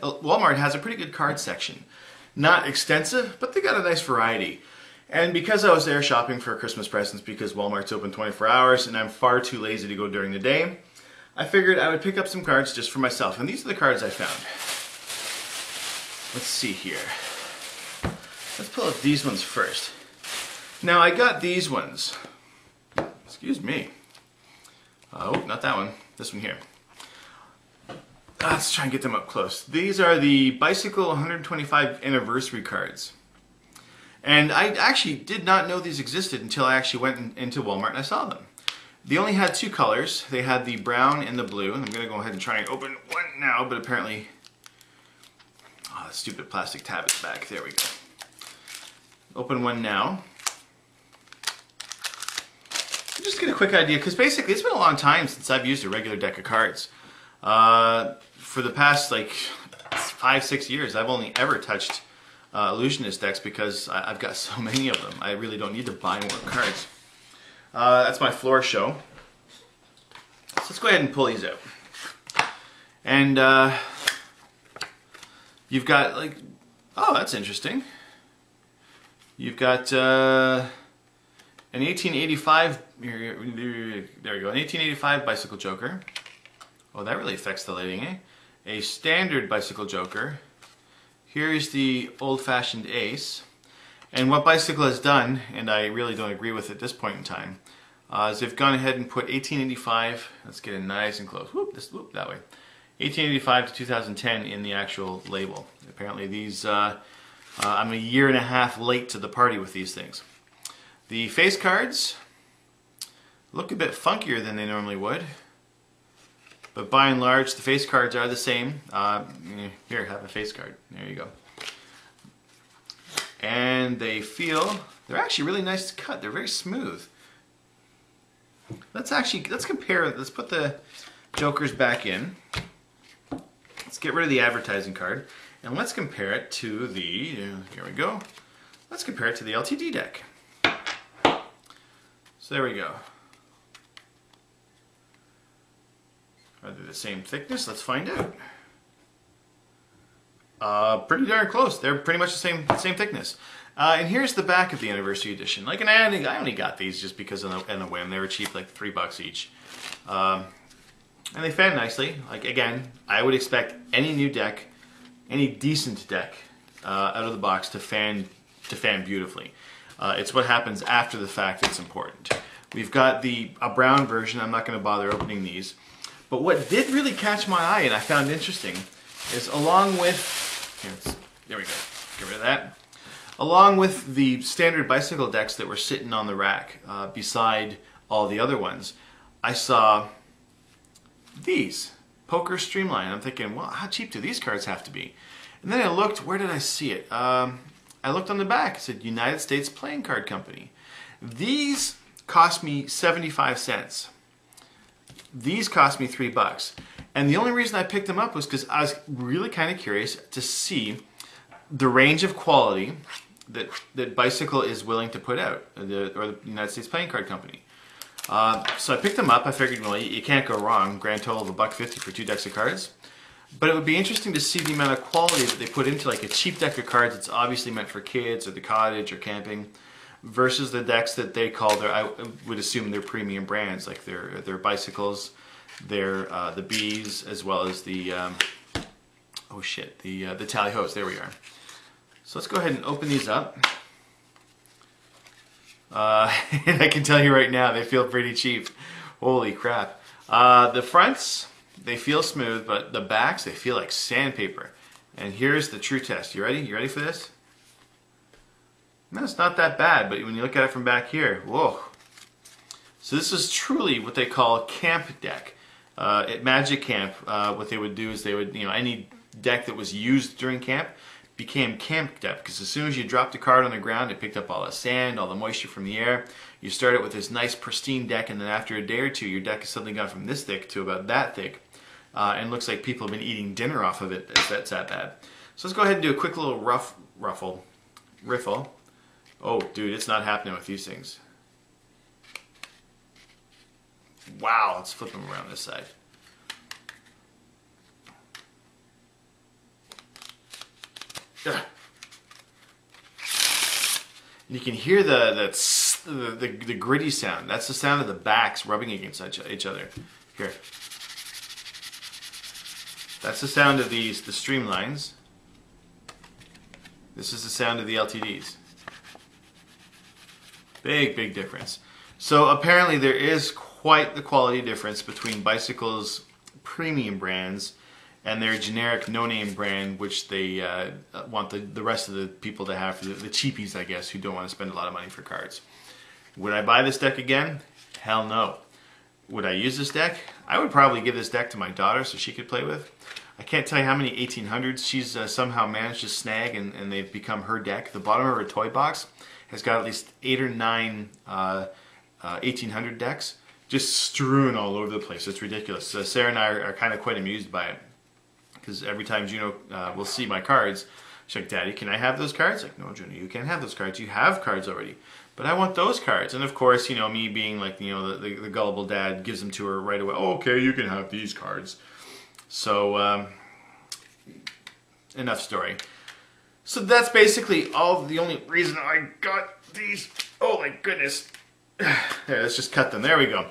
Walmart has a pretty good card section. Not extensive, but they got a nice variety. And because I was there shopping for Christmas presents, because Walmart's open 24 hours and I'm far too lazy to go during the day, I figured I would pick up some cards just for myself. And these are the cards I found. Let's see here. Let's pull up these ones first. Now I got these ones. Excuse me. Oh, not that one. This one here. Let's try and get them up close. These are the Bicycle 125 anniversary cards. And I actually did not know these existed until I actually went into Walmart and I saw them. They only had two colors. They had the brown and the blue. And I'm going to go ahead and try and open one now, but apparently... Oh, the stupid plastic tab is back. There we go. Open one now. Just get a quick idea, because basically it's been a long time since I've used a regular deck of cards. For the past like 5-6 years, I've only ever touched illusionist decks because I've got so many of them. I really don't need to buy more cards. That's my floor show. So let's go ahead and pull these out. And you've got like, oh, that's interesting. You've got an 1885, there we go, an 1885 Bicycle Joker. Oh, that really affects the lighting, eh? A standard Bicycle Joker. Here's the old-fashioned Ace. And what Bicycle has done, and I really don't agree with at this point in time, is they've gone ahead and put 1885, let's get it nice and close, whoop, that way, 1885 to 2010 in the actual label. Apparently these, I'm a year and a half late to the party with these things. The face cards look a bit funkier than they normally would. But by and large, the face cards are the same. Here, have a face card. There you go. And they feel, they're actually really nice to cut. They're very smooth. Let's compare, let's put the Jokers back in. Let's get rid of the advertising card. And let's compare it to the, here we go. Let's compare it to the LTD deck. So there we go. Are they the same thickness? Let's find out. Pretty darn close. They're pretty much the same thickness. And here's the back of the anniversary edition. Like, and I only got these just because on a whim. They were cheap, like $3 each. And they fan nicely. Like, again, I would expect any new deck, any decent deck, out of the box to fan beautifully. It's what happens after the fact that's important. We've got a brown version. I'm not going to bother opening these. But what did really catch my eye and I found interesting is along with, there we go, get rid of that. Along with the standard Bicycle decks that were sitting on the rack beside all the other ones, I saw these, Poker Streamline. I'm thinking, well, how cheap do these cards have to be? And then I looked, where did I see it? I looked on the back, it said United States Playing Card Company. These cost me 75 cents. These cost me $3. And the only reason I picked them up was because I was really kind of curious to see the range of quality that Bicycle is willing to put out, or the United States Playing Card Company. So I picked them up. I figured, well, you can't go wrong. Grand total of $1.50 for 2 decks of cards. But it would be interesting to see the amount of quality that they put into like a cheap deck of cards that's obviously meant for kids or the cottage or camping, versus the decks that they call their, I would assume they're premium brands, like their Bicycles, their the Bees, as well as the oh shit, the Tally-Hos. There we are. So let's go ahead and open these up. And I can tell you right now, they feel pretty cheap. Holy crap. The fronts, they feel smooth, but the backs, they feel like sandpaper. And here's the true test. You ready? You ready for this? No, it's not that bad, but when you look at it from back here, whoa. So this is truly what they call a camp deck. At Magic Camp, what they would do is they would, any deck that was used during camp became camp deck, because as soon as you dropped the card on the ground, it picked up all the sand, all the moisture from the air. You start it with this nice pristine deck, and then after a day or two, your deck has suddenly gone from this thick to about that thick. And looks like people have been eating dinner off of it. That's that bad. So let's go ahead and do a quick little riffle. Oh, dude, it's not happening with these things. Wow, let's flip them around this side. And you can hear the gritty sound. That's the sound of the backs rubbing against each other. Here. That's the sound of the streamlines. This is the sound of the LTDs. Big difference. So apparently there is quite the quality difference between Bicycle's premium brands and their generic no-name brand, which they want the rest of the people to have, for the cheapies, I guess, who don't want to spend a lot of money for cards. Would I buy this deck again? Hell no. Would I use this deck? I would probably give this deck to my daughter so she could play with. I can't tell you how many 1800s she's somehow managed to snag, and they've become her deck. The bottom of her toy box has got at least 8 or 9 1800 decks just strewn all over the place. It's ridiculous. Sarah and I are kind of quite amused by it, because every time Juno will see my cards, she's like, "Daddy, can I have those cards?" Like, "No, Juno, you can't have those cards. You have cards already." But I want those cards. And of course, you know, me being like, you know, the gullible dad gives them to her right away. "Oh, okay, you can have these cards." So, enough story. So that's basically all, the only reason I got these. Oh my goodness. There, let's just cut them. There we go.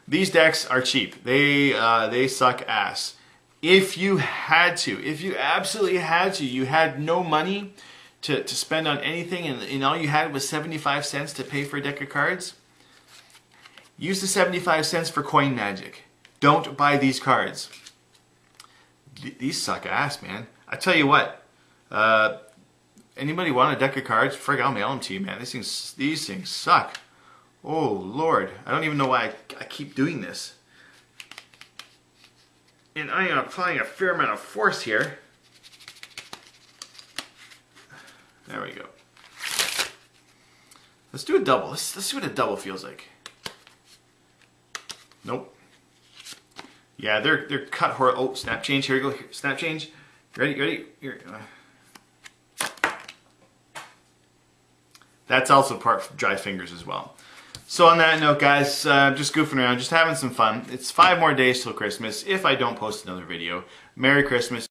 These decks are cheap. They suck ass. If you had to, if you absolutely had to, you had no money to spend on anything, and all you had was 75 cents to pay for a deck of cards, use the 75 cents for coin magic. Don't buy these cards. These suck ass, man. I tell you what, anybody want a deck of cards? Frig, I'll mail them to you, man. These things suck. Oh, Lord. I don't even know why I keep doing this. And I am applying a fair amount of force here. There we go. Let's do a double. Let's see what a double feels like. Nope. Yeah, they're cut horror. Oh, snap change. Here we go. Here, snap change. Ready? Here. That's also part dry fingers as well. So on that note, guys, just goofing around, just having some fun. It's 5 more days till Christmas. If I don't post another video, Merry Christmas.